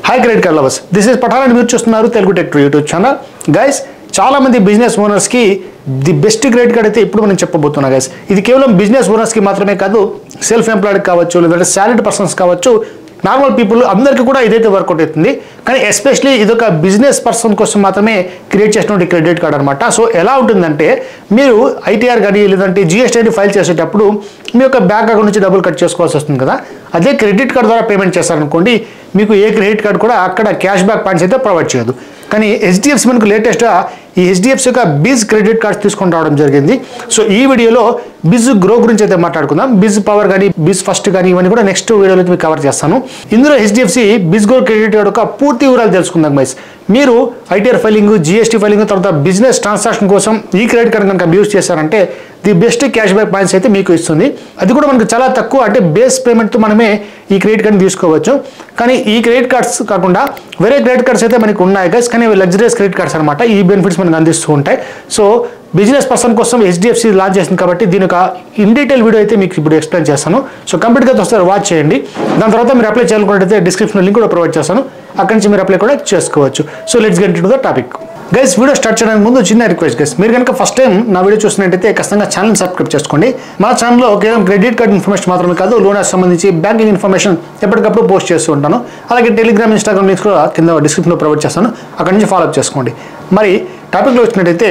Hi credit card lovers, this is Pathan and మీరు చూస్తున్నారు Telugu tech YouTube channel. Guys, చాలా మంది బిజినెస్ ఓనర్స్కి ది బెస్ట్ క్రెడిట్ కార్డ్ అయితే ఇప్పుడు మనం చెప్పబోతున్నా. గైస్, ఇది కేవలం బిజినెస్ ఓనర్స్కి మాత్రమే కాదు, సెల్ఫ్ ఎంప్లాయిడ్ కావచ్చు, లేదంటే సాలరీడ్ పర్సన్స్ కావచ్చు, నార్మల్ పీపుల్ అందరికీ కూడా ఇదైతే వర్కౌట్ అవుతుంది. కానీ ఎస్పెషలీ ఇదొక బిజినెస్ పర్సన్ కోసం మాత్రమే క్రియేట్ చేసినటువంటి క్రెడిట్ కార్డ్ అనమాట. సో ఎలా ఉంటుందంటే, మీరు ఐటీఆర్ కానీ లేదంటే జిఎస్టీ ఫైల్ చేసేటప్పుడు మీ యొక్క బ్యాంక్ అకౌంట్ నుంచి డబ్బులు కట్ చేసుకోవాల్సి వస్తుంది కదా. అదే క్రెడిట్ కార్డ్ ద్వారా పేమెంట్ చేస్తారనుకోండి, మీకు ఏ క్రెడిట్ కార్డ్ కూడా అక్కడ క్యాష్ బ్యాక్ పాయింట్స్ అయితే ప్రొవైడ్ చేయదు. కానీ హెచ్డిఎఫ్సి మనకు లేటెస్ట్గా ఈ హెచ్డిఎఫ్సి యొక్క బిజ్ క్రెడిట్ కార్డ్స్ తీసుకొని రావడం జరిగింది. సో ఈ వీడియోలో బిజ్ గ్రో గురించి అయితే మాట్లాడుకుందాం. బిజ్ పవర్ కానీ, బిజ్ ఫస్ట్ కానీ, ఇవన్నీ కూడా నెక్స్ట్ వీడియోలో మీకు కవర్ చేస్తాను. ఇందులో హెచ్డిఎఫ్సి బిజ్ గ్రో క్రెడిట్ కార్డ్ యొక్క పూర్తి వివరాలు తెలుసుకుందాం. గైస్, మీరు ఐటీఆర్ ఫైలింగ్, జిఎస్టీ ఫైలింగ్, తర్వాత బిజినెస్ ట్రాన్సాక్షన్ కోసం ఈ క్రెడిట్ కార్డ్ కనుక యూజ్ చేశారంటే the best cash back points అయితే మీకు ఇస్తుంది. అది కూడా మనకు చాలా తక్కువ, అంటే బేస్ పేమెంట్తో మనమే ఈ క్రెడిట్ కార్డ్ని తీసుకోవచ్చు. కానీ ఈ క్రెడిట్ కార్డ్స్ కాకుండా వేరే క్రెడిట్ కార్డ్స్ అయితే మనకు ఉన్నాయి గైస్, కానీ లగ్జరీస్ క్రెడిట్ కార్డ్స్ అనమాట. ఈ బెనిఫిట్స్ మనకు అందిస్తూ ఉంటాయి. సో బిజినెస్ పర్సన్ కోసం హెచ్డిఎఫ్సి లాంచ్ చేసింది కాబట్టి దీని ఒక ఇన్ డీటెయిల్ వీడియో అయితే మీకు ఇప్పుడు ఎక్స్ప్లెయిన్ చేస్తాను. సో కంప్లీట్గా వస్తారు, వాచ్ చేయండి. దాని తర్వాత మీరు అప్లై చేయాలనుకుంటే డిస్క్రిప్షన్లో లింక్ కూడా ప్రొవైడ్ చేస్తాను, అక్కడి నుంచి మీరు అప్లై కూడా చేసుకోవచ్చు. So let's get into the topic. Guys, video start చేయడానికి ముందు చిన్న రిక్వెస్ట్ గైస్, మీరు కనుక ఫస్ట్ టైం నా వీడియో చూసినట్టయితే ఖచ్చితంగా ఛానల్ సబ్స్క్రైబ్ చేసుకోండి. మా ఛానల్లో కేవలం క్రెడిట్ కార్డ్ ఇన్ఫర్మేషన్ మాత్రమే కాదు, లోన్ సంబంధించి బ్యాంకింగ్ ఇన్ఫర్మేషన్ ఎప్పటికప్పుడు పోస్ట్ చేస్తూ ఉంటాను. అలాగే టెలిగ్రామ్, ఇన్స్టాగ్రామ్ లింక్స్ కూడా కింద డిస్క్రిప్షన్లో ప్రొవైడ్ చేస్తాను, అక్కడి నుంచి ఫాలో అప్ చేసుకోండి. మరి టాపిక్లో వచ్చినట్టయితే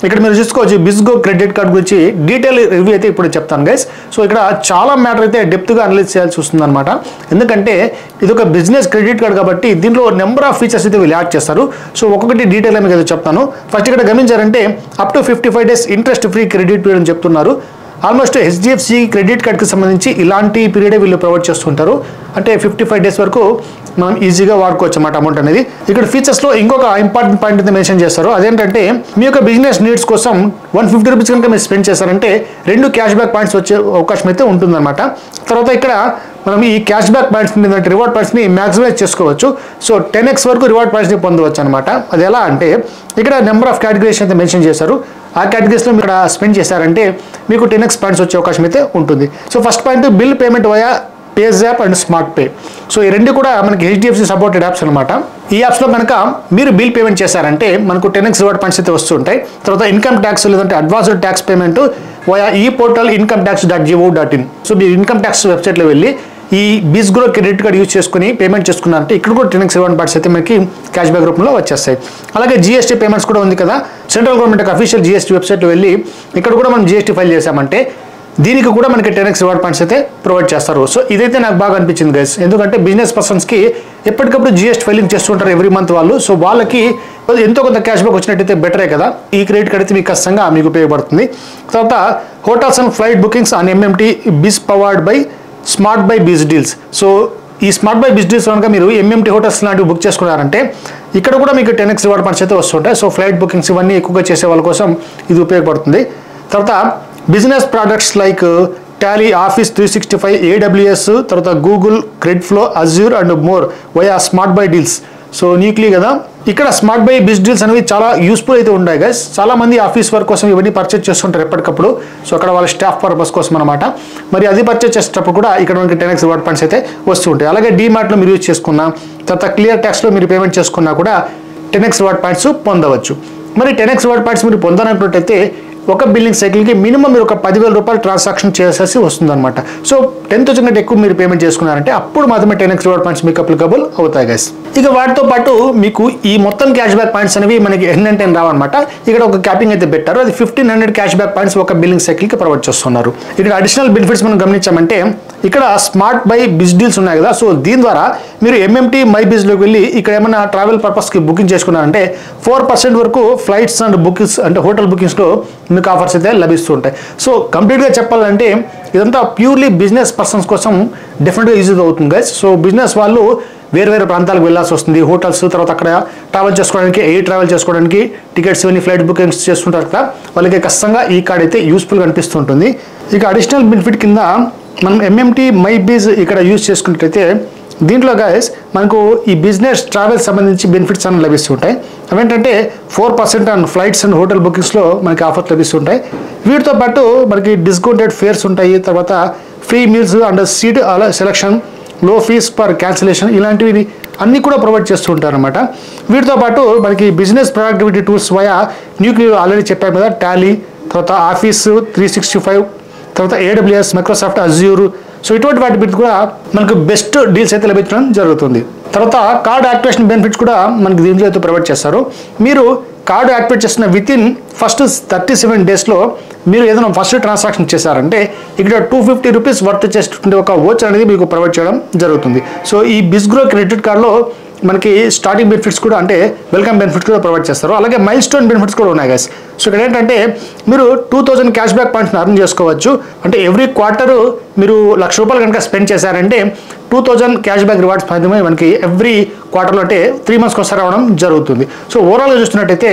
ఇక్కడ మీరు చూసుకోవచ్చు, బిజ్ గ్రో క్రెడిట్ కార్డ్ గురించి డీటెయిల్ రివ్యూ అయితే ఇప్పుడు చెప్తాను గైస్. సో ఇక్కడ చాలా మ్యాటర్ అయితే డెప్త్గా అనలైజ్ చేయాల్సి వస్తుంది అనమాట. ఎందుకంటే ఇది ఒక బిజినెస్ క్రెడిట్ కార్డ్ కాబట్టి దీంట్లో నెంబర్ ఆఫ్ ఫీచర్స్ అయితే వీళ్ళు యాడ్ చేస్తారు. సో ఒక్కొక్కటి డీటెయిల్ మీకు అయితే చెప్తాను. ఫస్ట్ ఇక్కడ గమనించారంటే up to 55 days interest free credit period అని చెప్తున్నారు. ఆల్మోస్ట్ హెచ్డిఎఫ్సి క్రెడిట్ కార్డ్కి సంబంధించి ఇలాంటి పీరియడే వీళ్ళు ప్రొవైడ్ చేస్తుంటారు. అంటే 55 days వరకు మనం ఈజీగా వాడుకోవచ్చు అన్నమాట అమౌంట్ అనేది. ఇక్కడ ఫీచర్స్లో ఇంకొక ఇంపార్టెంట్ పాయింట్ అయితే మెన్షన్ చేస్తారు. అదేంటంటే మీ యొక్క బిజినెస్ నీడ్స్ కోసం 150 రూపీస్ కనుక మీరు స్పెండ్ చేశారంటే 2 క్యాష్ బ్యాక్ పాయింట్స్ వచ్చే అవకాశం అయితే ఉంటుందన్నమాట. తర్వాత ఇక్కడ మనం ఈ క్యాష్ బ్యాక్ పాయింట్స్ రివార్డ్ పాయింట్స్ని మ్యాక్సిమైజ్ చేసుకోవచ్చు. సో 10x వరకు రివార్డ్ పాయింట్స్ని పొందవచ్చు అనమాట. అది ఎలా అంటే ఇక్కడ నెంబర్ ఆఫ్ కేటగిరీస్ అయితే మెన్షన్ చేశారు. ఆ కేటగిరీస్లో మీరు ఇక్కడ స్పెండ్ చేశారంటే మీకు 10x పాయింట్స్ వచ్చే అవకాశం అయితే ఉంటుంది. So first point, bill payment via page app and smart pay. So ఈ రెండు కూడా మనకి హెచ్డిఎఫ్సి సపోర్టెడ్ యాప్స్ అనమాట. ఈ యాప్స్లో కనుక మీరు బిల్ పేమెంట్ చేశారంటే మనకు 10x రివార్డ్ పాయింట్స్ అయితే వస్తుంటాయి. తర్వాత ఇన్కమ్ ట్యాక్స్ లేదంటే అడ్వాన్స్డ్ ట్యాక్స్ పేమెంట్ వయా ఈ పోర్టల్ incometax.gov.in. సో మీరు ఇన్కమ్ ట్యాక్స్ వెబ్సైట్లో వెళ్ళి ఈ బిజ్ గ్రో క్రెడిట్ కార్డ్ యూజ్ చేసుకుని పేమెంట్ చేసుకున్నారంటే ఇక్కడ కూడా 10x రివార్డ్ పాయింట్స్ అయితే మనకి క్యాష్ బ్యాక్ రూపంలో వచ్చేస్తాయి. అలాగే జిఎస్టీ పేమెంట్స్ కూడా ఉంది కదా, సెంట్రల్ గవర్నమెంట్ అఫీషియల్ జిఎస్టీ వెబ్సైట్లో వెళ్ళి ఇక్కడ కూడా మనం జిఎస్టీ ఫైల్ చేసామంటే దీనికి కూడా మనకి 10x రివార్డ్ పాయింట్స్ అయితే ప్రొవైడ్ చేస్తారు. సో ఇదైతే నాకు బాగా అనిపించింది గైస్, ఎందుకంటే బిజినెస్ పర్సన్స్కి ఎప్పటికప్పుడు జిఎస్టీ ఫైలింగ్ చేస్తుంటారు ఎవ్రీ మంత్ వాళ్ళు. సో వాళ్ళకి ఎంతో కొంత క్యాష్ బ్యాక్ వచ్చినట్టయితే బెటరే కదా. ఈ క్రెడిట్ కార్డ్ అయితే మీకు ఖచ్చితంగా మీకు ఉపయోగపడుతుంది. తర్వాత hotels and flight bookings on MMT biz powered by smart buy biz deals. So ఈ స్మార్ట్ బై బిజ్ డీల్స్ కనుక మీరు ఎంఎంటీ హోటల్స్ లాంటివి బుక్ చేసుకున్నారంటే ఇక్కడ కూడా మీకు 10x రివార్డ్ పాయింట్స్ అయితే వస్తుంటాయి. సో ఫ్లైట్ బుకింగ్స్ ఇవన్నీ ఎక్కువగా చేసే వాళ్ళ కోసం ఇది ఉపయోగపడుతుంది. తర్వాత business products like Tally, office 365, AWS, తర్వాత Google, credit flow, Azure and more via smart by deals. So nuclei కదా, ఇక్కడ స్మార్ట్ బై బిజ్ డీల్స్ అనేవి చాలా యూస్ఫుల్ అయితే ఉంటాయి గైస్. చాలా మంది ఆఫీస్ వర్క్ కోసం ఇవన్నీ పర్చేజ్ చేస్తుంటారు ఎప్పటికప్పుడు. సో అక్కడ వాళ్ళ స్టాఫ్ పర్పస్ కోసం అనమాట. మరి అది పర్చేజ్ చేసేటప్పుడు కూడా ఇక్కడ మనకి 10x రివార్డ్ పాయింట్స్ అయితే వస్తూ ఉంటాయి. అలాగే డీమార్ట్లో మీరు యూజ్ చేసుకున్నా, తర్వాత క్లియర్ ట్యాక్స్లో మీరు పేమెంట్ చేసుకున్నా కూడా 10x రివార్డ్ పాయింట్స్ పొందవచ్చు. మరి 10x రివార్డ్ పాయింట్స్ మీరు పొందాలనుకున్నట్టయితే ఒక బిల్లింగ్ సైకిల్కి మినిమం మీరు ఒక 10,000 రూపాయలు ట్రాన్సాక్షన్ చేసేసి వస్తుందన్నమాట. సో 10,000 కంటే ఎక్కువ మీరు పేమెంట్ చేసుకున్నారంటే అప్పుడు మాత్రమే 10x రివార్డ్ పాయింట్స్ మీకు అప్లికబుల్ అవుతాయి గైస్. ఇక వాటితో పాటు మీకు ఈ మొత్తం క్యాష్ బ్యాక్ పాయింట్స్ అనేవి మనకి 10 రావన్నమాట. ఇక్కడ ఒక క్యాపింగ్ అయితే పెట్టారు, అది 1500 క్యాష్ బ్యాక్ పాయింట్స్ ఒక బిల్లింగ్ సైకిల్కి ప్రొవైడ్ చేస్తున్నారు. ఇక్కడ అడిషనల్ బెనిఫిట్స్ మనం గమనించామంటే ఇక్కడ స్మార్ట్ బై బిజ్ డీల్స్ ఉన్నాయి కదా. సో దీని ద్వారా మీరు ఎంఎంటీ మై బిజ్లోకి వెళ్ళి ఇక్కడ ఏమైనా ట్రావెల్ పర్పస్కి బుకింగ్ చేసుకున్నారంటే 4% వరకు ఫ్లైట్స్ అండ్ బుకింగ్స్ అంటే హోటల్ బుకింగ్స్లో మీకు ఆఫర్స్ అయితే లభిస్తూ ఉంటాయి. సో కంప్లీట్గా చెప్పాలంటే ఇదంతా ప్యూర్లీ బిజినెస్ పర్సన్స్ కోసం డెఫినెట్గా యూజ్ అవుతుంది గైస్. సో బిజినెస్ వాళ్ళు వేరు వేరు ప్రాంతాలకు వెళ్ళాల్సి వస్తుంది, హోటల్స్, తర్వాత అక్కడ ట్రావెల్ చేసుకోవడానికి, ఎయిర్ ట్రావెల్ చేసుకోవడానికి టికెట్స్ ఇవన్నీ ఫ్లైట్ బుకింగ్స్ చేస్తుంటారు కదా, వాళ్ళకి ఖచ్చితంగా ఈ కార్డ్ అయితే యూస్ఫుల్గా అనిపిస్తుంటుంది. ఇక అడిషనల్ బెనిఫిట్ కింద మనం ఎంఎంటీ మై బిజ్ ఇక్కడ యూజ్ చేసుకున్నట్లయితే దీంట్లో గైస్ మనకు ఈ బిజినెస్ ట్రావెల్ సంబంధించి బెనిఫిట్స్ అన్నీ లభిస్తుంటాయి. అవేంటంటే 4% ఆన్ ఫ్లైట్స్ అండ్ హోటల్ బుకింగ్స్లో మనకి ఆఫర్స్ లభిస్తుంటాయి. వీటితో పాటు మనకి డిస్కౌంటెడ్ ఫేర్స్ ఉంటాయి, తర్వాత free meals and seat selection, లో ఫీస్ పర్ క్యాన్సిలేషన్, ఇలాంటివి అన్నీ కూడా ప్రొవైడ్ చేస్తూ ఉంటారు అనమాట. వీటితో పాటు మనకి business productivity tools via nuclear already చెప్పాము కదా, టాలీ, తర్వాత ఆఫీస్ 365, తర్వాత AWS, మైక్రోసాఫ్ట్ అజ్యూర్. సో ఇటువంటి వాటి మీద కూడా మనకు బెస్ట్ డీల్స్ అయితే లభించడం జరుగుతుంది. తర్వాత కార్డ్ యాక్టివేషన్ బెనిఫిట్స్ కూడా మనకి దీంట్లో అయితే ప్రొవైడ్ చేస్తారు. మీరు కార్డు యాక్టివేట్ చేసిన వితిన్ ఫస్ట్ 37 డేస్లో మీరు ఏదైనా ఫస్ట్ ట్రాన్సాక్షన్ చేశారంటే ఇక్కడ 250 రూపీస్ వర్త్ చేసేటువంటి ఒక వోచర్ అనేది మీకు ప్రొవైడ్ చేయడం జరుగుతుంది. సో ఈ బిస్గ్రో క్రెడిట్ కార్డులో మనకి స్టార్టింగ్ బెనిఫిట్స్ కూడా అంటే వెల్కమ్ బెనిఫిట్స్ కూడా ప్రొవైడ్ చేస్తారు. అలాగే మైల్ స్టోన్ బెనిఫిట్స్ కూడా ఉన్నాయి గైస్. సో ఇక్కడ ఏంటంటే మీరు 2000 క్యాష్ బ్యాక్ పాయింట్స్ అర్న్ చేసుకోవచ్చు. అంటే ఎవ్రీ క్వార్టర్ మీరు ₹1,00,000 కనుక స్పెండ్ చేశారంటే 2000 క్యాష్ బ్యాక్ రివార్డ్స్ మాత్రమే మనకి ఎవ్రీ క్వార్టర్లో అంటే 3 మంత్స్కి ఒకసారి రావడం జరుగుతుంది. సో ఓవరాల్గా చూస్తున్నట్టయితే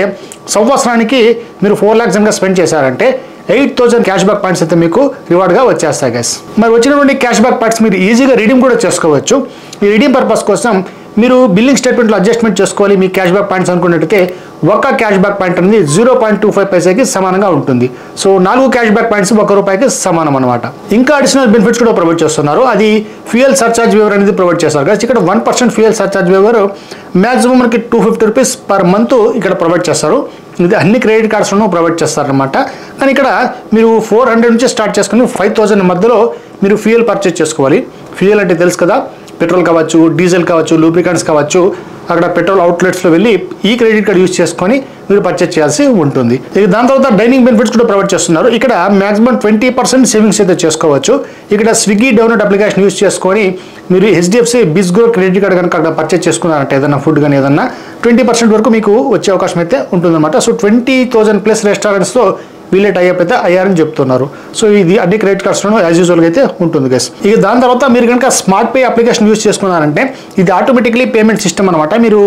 సంవత్సరానికి మీరు 4 lakhs కనుక స్పెండ్ చేశారంటే 8,000 క్యాష్ బ్యాక్ పాయింట్స్ అయితే మీకు రివార్డ్గా వచ్చేస్తాయి గైస్. మరి వచ్చినటువంటి క్యాష్ బ్యాక్ పాయింట్స్ మీరు ఈజీగా రీడీమ్ కూడా చేసుకోవచ్చు. ఈ రీడీమ్ పర్పస్ కోసం మీరు బిల్లింగ్ స్టేట్మెంట్లో అడ్జస్ట్మెంట్ చేసుకోవాలి మీ క్యాష్ బ్యాక్ పాయింట్స్ అనుకున్నట్టయితే ఒక క్యాష్ బ్యాక్ పాయింట్ అనేది 0.25 పైసాకి సమానంగా ఉంటుంది. సో 4 క్యాష్ బ్యాక్ పాయింట్స్ ₹1 సమానం అనమాట. ఇంకా అడిషనల్ బెనిఫిట్స్ కూడా ప్రొవైడ్ చేస్తున్నారు. అది ఫ్యూయల్ సర్చార్జ్ వేవర్ అనేది ప్రొవైడ్ చేస్తారు కదా. ఇక్కడ 1% ఫ్యూయల్ సర్చార్జ్ వేవర్ మ్యాక్సిమం మనకి ₹250 పర్ మంత్ ఇక్కడ ప్రొవైడ్ చేస్తారు. ఇది అన్ని క్రెడిట్ కార్డ్స్లోనూ ప్రొవైడ్ చేస్తారనమాట. కానీ ఇక్కడ మీరు 400 నుంచి స్టార్ట్ చేసుకుని 5,000 మధ్యలో మీరు ఫ్యూయల్ పర్చేస్ చేసుకోవాలి. ఫ్యూయల్ అంటే తెలుసు కదా, పెట్రోల్ కావచ్చు, డీజిల్ కావచ్చు, లూబ్రికెంట్స్ కావచ్చు, అక్కడ పెట్రోల్ అవుట్లెట్స్లో వెళ్ళి ఈ క్రెడిట్ కార్డ్ యూజ్ చేసుకొని మీరు పర్చేస్ చేయాల్సి ఉంటుంది. దాని తర్వాత డైనింగ్ బెనిఫిట్స్ కూడా ప్రొవైడ్ చేస్తున్నారు. ఇక్కడ మాక్సిమం 20% సేవింగ్స్ అయితే చేసుకోవచ్చు. ఇక్కడ స్విగ్గీ డౌన్లోడ్ అప్లికేషన్ యూజ్ చేసుకొని మీరు HDFC బిస్గ్రో క్రెడిట్ కార్డ్ కనుక అక్కడ పర్చేస్ చేసుకున్నారంటే ఏదైనా ఫుడ్ కానీ ఏదన్నా 20% వరకు మీకు వచ్చే అవకాశం అయితే ఉంటుందన్నమాట. సో 20,000+ రెస్టారెంట్స్తో వీళ్ళే టైప్ అయితే అయ్యారని చెప్తున్నారు. సో ఇది అన్ని క్రెడిట్ కార్డ్స్లో యాజ్ యూజువల్గా అయితే ఉంటుంది గైస్. ఇక దాని తర్వాత మీరు కనుక స్మార్ట్ పే అప్లికేషన్ యూజ్ చేసుకున్నారంటే ఇది ఆటోమేటిక్లీ పేమెంట్ సిస్టమ్ అనమాట. మీరు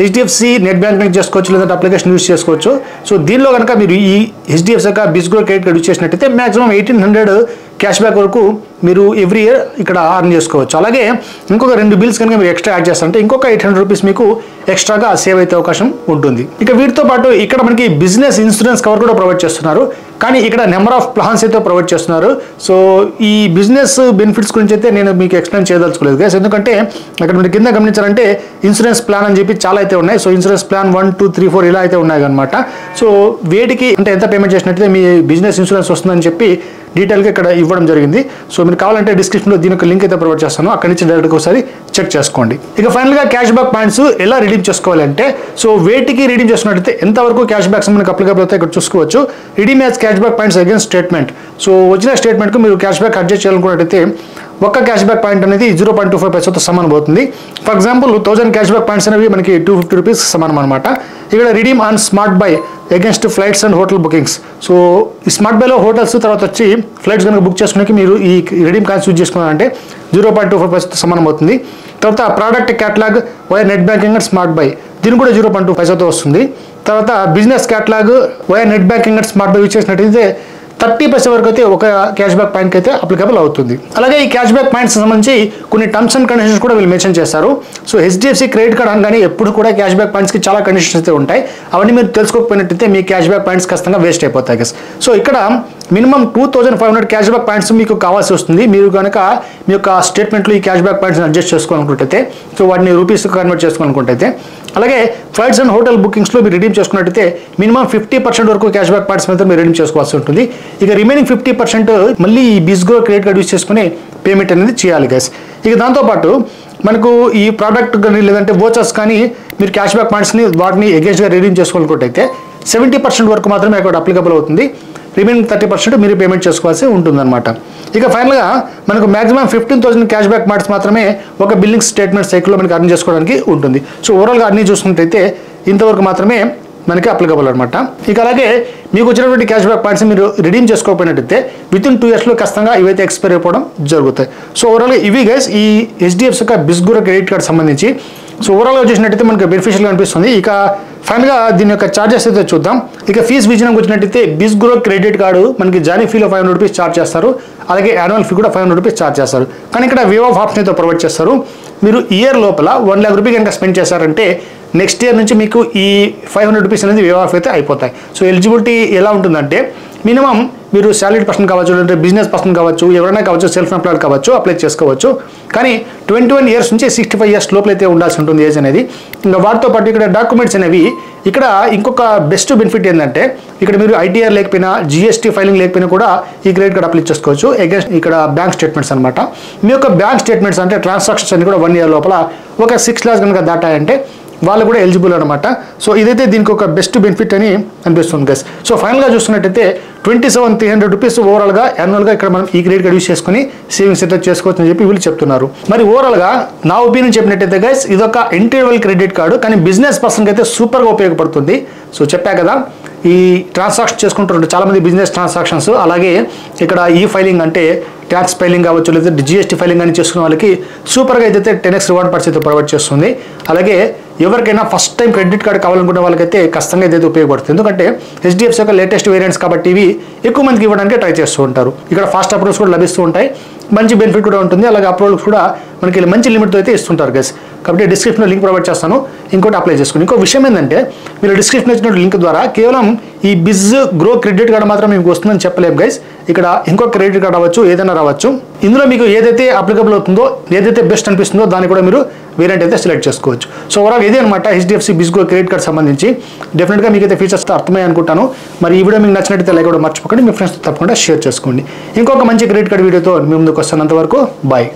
HDFC నెట్ బ్యాంకింగ్ చేసుకోవచ్చు, లేదంటే అప్లికేషన్ యూజ్ చేసుకోవచ్చు. సో దీనిలో కనుక మీరు ఈ HDFC బిస్గ్రో క్రెడిట్ కార్డ్ యూజ్ చేసినట్టయితే మాక్సిమం 1,800 క్యాష్ బ్యాక్ వరకు మీరు ఎవ్రీ ఇయర్ ఇక్కడ అర్న్ చేసుకోవచ్చు. అలాగే ఇంకొక 2 బిల్స్ కనుక మీరు ఎక్స్ట్రా యాడ్ చేస్తారంటే ఇంకొక 800 రూపీస్ మీకు ఎక్స్ట్రాగా సేవ్ అయితే అవకాశం ఉంటుంది. ఇక వీటితో పాటు ఇక్కడ మనకి బిజినెస్ ఇన్సూరెన్స్ కవర్ కూడా ప్రొవైడ్ చేస్తున్నారు. కానీ ఇక్కడ నెంబర్ ఆఫ్ ప్లాన్స్ అయితే ప్రొవైడ్ చేస్తున్నారు. సో ఈ బిజినెస్ బెనిఫిట్స్ గురించి అయితే నేను మీకు ఎక్స్ప్లెయిన్ చేయదలుచుకోలేదు గైస్. ఎందుకంటే అక్కడ మీరు కింద గమనించారంటే ఇన్సూరెన్స్ ప్లాన్ అని చెప్పి చాలా అయితే ఉన్నాయి. సో ఇన్సూరెన్స్ ప్లాన్ 1, 2, 3, 4 ఇలా అయితే ఉన్నాయి అనమాట. సో వేటికి అంటే ఎంత పేమెంట్ చేసినట్టయితే మీ బిజినెస్ ఇన్సూరెన్స్ వస్తుందని చెప్పి డీటెయిల్గా ఇక్కడ ఇవ్వడం జరిగింది. సో మీరు కావాలంటే డిస్క్రిప్షన్లో దీని యొక్క లింక్ అయితే ప్రొవైడ్ చేస్తాను, అక్కడి నుంచి డైరెక్ట్గా ఒకసారి చెక్ చేసుకోండి. ఇక ఫైనల్గా క్యాష్ బ్యాక్ పాయింట్స్ ఎలా రిడీమ్ చేసుకోవాలంటే సో వేటికి రిడీమ్ చేసుకున్నట్టయితే ఎంతవరకు క్యాష్ బ్యాక్స్ మనకు అప్లికబుల్ అవుతాయి ఇక్కడ చూసుకోవచ్చు. Redeem as cash back points against statement. So వచ్చిన స్టేట్మెంట్కు మీరు క్యాష్ బ్యాక్ అడ్జస్ట్ చేయాలనుకున్నట్టయితే ఒక క్యాష్ బ్యాక్ పాయింట్ అనేది 0.25 పైసాతో సమానం అవుతుంది. For example 1000 cash back points అనేవి మనకి 250 రూపీస్ సమానం అనమాట. ఇక్కడ redeem on smart by against flights and hotel bookings. So ఈ స్మార్ట్ బైలో హోటల్స్ తర్వాత వచ్చి ఫ్లైట్స్ కనుక బుక్ చేసుకునే మీరు ఈ రిడీమ్ కాయిన్స్ యూజ్ చేసుకున్నారంటే 0.25 పైసాతో సమానం అవుతుంది. తర్వాత product catalogue via net banking and smart by, దీని కూడా 0.2 పైసాతో వస్తుంది. తర్వాత business catalogue via net banking and smart by use చేసినట్టయితే 30 పైసా వరకు అయితే ఒక క్యాష్ బ్యాక్ పాయింట్ అయితే అప్లికబుల్ అవుతుంది. అలాగే ఈ క్యాష్ బ్యాక్ పాయింట్స్ సంబంధించి కొన్ని టర్మ్స్ అండ్ కండిషన్స్ కూడా వీళ్ళు మెన్షన్ చేస్తారు. సో HDFC క్రెడిట్ కార్డ్ అనగానే ఎప్పుడు కూడా క్యాష్ బ్యాక్ పాయింట్స్కి చాలా కండిషన్స్ అయితే ఉంటాయి. అవన్నీ మీరు తెలుసుకోకపోయినట్టయితే మీ క్యాష్ బ్యాక్ పాయింట్స్ ఖచ్చితంగా వేస్ట్ అయిపోతాయి గైస్. సో ఇక్కడ మినిమం 2,500 క్యాష్ బ్యాక్ పాయింట్స్ మీకు కావాల్సి వస్తుంది. మీరు కనుక మీ యొక్క స్టేట్మెంట్లో ఈ క్యాష్ బ్యాక్ పాయింట్స్ని అడ్జస్ట్ చేసుకోవాలనుకుంటే, సో వాటిని రూపీస్ కన్వర్ట్ చేసుకోవాలనుకుంటే, అలాగే ఫ్లైట్స్ అండ్ హోటల్ బుకింగ్స్లో మీరు రిడీమ్ చేసుకున్నట్టయితే మినిమం 50% వరకు క్యాష్ బ్యాక్ పాయింట్స్ మీద మీరు రిడీమ్ చేసుకోవాల్సి ఉంటుంది. ఇక రిమైనింగ్ 50% మళ్ళీ ఈ బిస్గ్రో క్రెడిట్ కార్డ్ యూజ్ చేసుకుని పేమెంట్ అనేది చేయాలి గైస్. ఇక దాంతోపాటు మనకు ఈ ప్రోడక్ట్ కానీ లేదంటే వోచర్స్ కానీ మీరు క్యాష్ బ్యాక్ పాయింట్స్ని వాటిని ఎగేన్స్ట్గా రిడీమ్ చేసుకోవాలనుకుంటే 70% వరకు మాత్రమే అక్కడ అప్లికబుల్ అవుతుంది. రిమైనింగ్ 30% మీరు పేమెంట్ చేసుకోవాల్సి ఉంటుందన్నమాట. ఇక ఫైనల్గా మనకు మాక్సిమం 15,000 క్యాష్ బ్యాక్ పాయింట్స్ మాత్రమే ఒక బిల్లింగ్ స్టేట్మెంట్ సైకిల్లో మనకి అర్న్ చేసుకోవడానికి ఉంటుంది. సో ఓవరాల్గా అన్ని చూసుకుంటే ఇంతవరకు మాత్రమే మనకి అప్లికబుల్ అనమాట. ఇక అలాగే మీకు వచ్చినటువంటి క్యాష్ బ్యాక్ పాయింట్స్ మీరు రిడీమ్ చేసుకోకపోయినట్టయితే వితిన్ 2 yearsలో ఖచ్చితంగా ఇవైతే ఎక్స్పైర్ అయిపోవడం జరుగుతాయి. సో ఓవరాల్గా ఇవి గైస్ ఈ HDFC బిస్గ్రో క్రెడిట్ కార్డ్ సంబంధించి. సో ఓవరాల్గా చూసినట్టయితే మనకి బెనిఫిషియల్గా అనిపిస్తుంది. ఇక ఫైనల్గా దీని యొక్క ఛార్జెస్ అయితే చూద్దాం. ఇక ఫీజు విజయానికి వచ్చినట్టయితే బిస్గ్రో క్రెడిట్ కార్డు మనకి జాయినింగ్ ఫీలో 500 రూపీస్ ఛార్జ్ చేస్తారు. అలాగే యాన్యువల్ ఫీ కూడా 500 రూపీస్ ఛార్జ్ చేస్తారు. కానీ ఇక్కడ వేవ్ ఆఫ్ ఆప్షన్ అయితే ప్రొవైడ్ చేస్తారు. మీరు ఇయర్ లోపల 1 lakh రూపీ కనుక స్పెండ్ చేశారంటే నెక్స్ట్ ఇయర్ నుంచి మీకు ఈ 500 రూపీస్ అనేది వేవ్ ఆఫ్ అయితే అయిపోతాయి. సో ఎలిజిబిలిటీ ఎలా ఉంటుందంటే మినిమం మీరు సాలరీ పర్సన్ కావచ్చు, లేదంటే బిజినెస్ పర్సన్ కావచ్చు, ఎవరైనా కావచ్చు, సెల్ఫ్ ఎంప్లాయిడ్ కావచ్చు, అప్లై చేసుకోవచ్చు. కానీ 21 ఇయర్స్ నుంచి 65 ఇయర్స్ లోపల అయితే ఉండాల్సి ఉంటుంది ఏజ్ అనేది. ఇంకా వాటితో పాటు ఇక్కడ డాక్యుమెంట్స్ అనేవి ఇక్కడ ఇంకొక బెస్ట్ బెనిఫిట్ ఏంటంటే ఇక్కడ మీరు ఐటీఆర్ లేకపోయినా, జిఎస్టీ ఫైలింగ్ లేకపోయినా కూడా ఈ క్రెడిట్ కార్డ్ అప్లై చేసుకోవచ్చు. అగైన్స్ ఇక్కడ బ్యాంక్ స్టేట్మెంట్స్ అనమాట. మీ యొక్క బ్యాంక్ స్టేట్మెంట్స్ అంటే ట్రాన్సాక్షన్స్ అన్ని కూడా 1 ఇయర్ లోపల ఒక 6 lakhs కనుక దాటాయంటే వాళ్ళు కూడా ఎలిజిబుల్ అనమాట. సో ఇదైతే దీనికి ఒక బెస్ట్ బెనిఫిట్ అని అనిపిస్తుంది గైస్. సో ఫైనల్గా చూస్తున్నట్టయితే 27,300 రూపీస్ ఓవరాల్గా యాన్యువల్గా ఇక్కడ మనం ఈ క్రెడిట్ కార్డ్ యూస్ చేసుకుని సేవింగ్స్ అయితే చేసుకోవచ్చు అని చెప్పి వీళ్ళు చెప్తున్నారు. మరి ఓవరాల్గా నా ఒపీనియన్ చెప్పినట్టయితే గైస్ ఇదొక ఎంట్రీ లెవెల్ క్రెడిట్ కార్డు, కానీ బిజినెస్ పర్సన్కి అయితే సూపర్గా ఉపయోగపడుతుంది. సో చెప్పా కదా, ఈ ట్రాన్సాక్షన్ చేసుకుంటుంటారు చాలామంది బిజినెస్ ట్రాన్సాక్షన్స్. అలాగే ఇక్కడ ఈ ఫైలింగ్ అంటే ట్యాక్స్ ఫైలింగ్ కావచ్చు, లేదా జిఎస్టీ ఫైలింగ్ అని చేసుకున్న వాళ్ళకి సూపర్గా అయితే 10x రివార్డ్ పాయింట్స్ అయితే ప్రొవైడ్ చేస్తుంది. అలాగే ఎవరికైనా ఫస్ట్ టైం క్రెడిట్ కార్డ్ కావాలనుకునే వాళ్ళకైతే ఖచ్చితంగా ఇదైతే ఉపయోగపడుతుంది. ఎందుకంటే హెచ్డిఎఫ్సి యొక్క లేటెస్ట్ వేరియంట్స్ కాబట్టి ఇవి ఎక్కువ మందికి ఇవ్వడానికి ట్రై చేస్తూ ఉంటారు. ఇక్కడ ఫాస్ట్ అప్రూవల్స్ కూడా లభిస్తూ ఉంటాయి, మంచి బెనిఫిట్ కూడా ఉంటుంది. అలాగే అప్రూవల్స్ కూడా మనకి మంచి లిమిట్తో అయితే ఇస్తుంటారు గైస్. కాబట్టి డిస్క్రిప్షన్లో లింక్ ప్రొవైడ్ చేస్తాను, ఇంకోటి అప్లై చేసుకోండి. ఇంకో విషయం ఏంటంటే మీరు డిస్క్రిప్షన్ ఇచ్చిన లింక్ ద్వారా కేవలం ఈ బిజ్ గ్రో క్రెడిట్ కార్డ్ మాత్రం మీకు వస్తుందని చెప్పలేము గైస్. ఇక్కడ ఇంకో క్రెడిట్ కార్డ్ అవ్వచ్చు, ఏదైనా రావచ్చు. ఇందులో మీకు ఏదైతే అప్లికబుల్ అవుతుందో, ఏదైతే బెస్ట్ అనిపిస్తుందో దాన్ని కూడా మీరు వేరియంట్ అయితే సెలెక్ట్ చేసుకోవచ్చు. సో ఓవరాల్ ఇదే అనమాట హెచ్డిఎఫ్సి బిజ్ గ్రో క్రెడిట్ కార్డ్ సంబంధించి. డెఫినెట్గా మీకు అయితే ఫీచర్స్ అర్థమయ్యాయి అనుకుంటాను. మరి ఈ వీడియో మీకు నచ్చినట్టయితే లైక్ కూడా మర్చిపోకండి, మీ ఫ్రెండ్స్ తప్పకుండా షేర్ చేసుకోండి. ఇంకొక మంచి క్రెడిట్ కార్డ్ వీడియోతో మీ ముందుకు వస్తాను. అంతవరకు బాయ్.